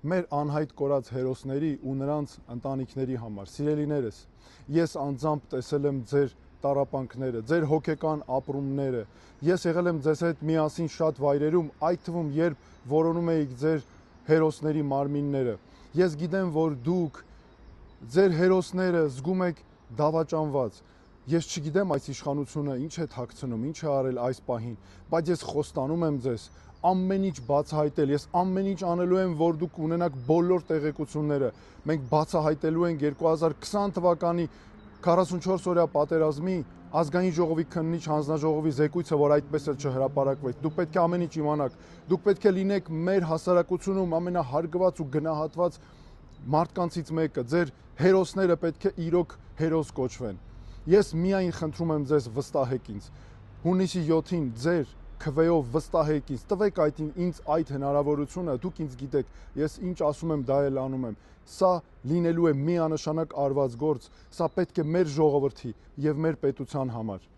մեր անհայտ կորած հերոսների ու նրանց ընտանիքների համար։ Սիրելիներս, ես անձամբ տեսել եմ ձեր տառապանքները, ձեր հոգեկան ապրումները։ Ես եղել եմ ձեզ հետ միասին շատ վայրերում, այդ թվում երբ որոնում էիք ձեր հերոսների մարմինները։ Ես գիտեմ, որ դուք ձեր հերոսները զգում եք դավաճանված։ Ես չգիտեմ այս իշխանությունը ինչ է թաքցնում, ինչ է արել այս պահին, բայց ես խոստանում եմ ձեզ ամեն ինչ բացահայտել, ես ամեն ինչ անելու եմ, որ դուք ունենաք բոլոր տեղեկությունները։ Մենք բացահայտելու ենք 2020 թվականի 44-օրյա պատերազմի ազգային ժողովի քննիչ հանձնաժողովի զեկույցը, որ այդպես էլ չհրապարակվեց։ Դուք պետք է ամեն ինչ իմանաք։ Դուք պետք է լինեք մեր հասարակությունում ամենահարգված ու գնահատված մարդկանցից մեկը։ Ձեր հերոսները պետք է իրոք հերոս կոչվեն։ Ես միայն խնդրում եմ ձեզ, վստահեք ինձ։ Հունիսի 7-ին ձեր քվեով վստահեք ինձ, տվեք ինձ այդ հնարավորությունը, դուք ինձ գիտեք, ես ինչ ասում եմ, դա էլ անում եմ։ Սա լինելու է միանշանակ արված գործ, սա պետք է մեր ժողովրդի եւ մեր պետության համար։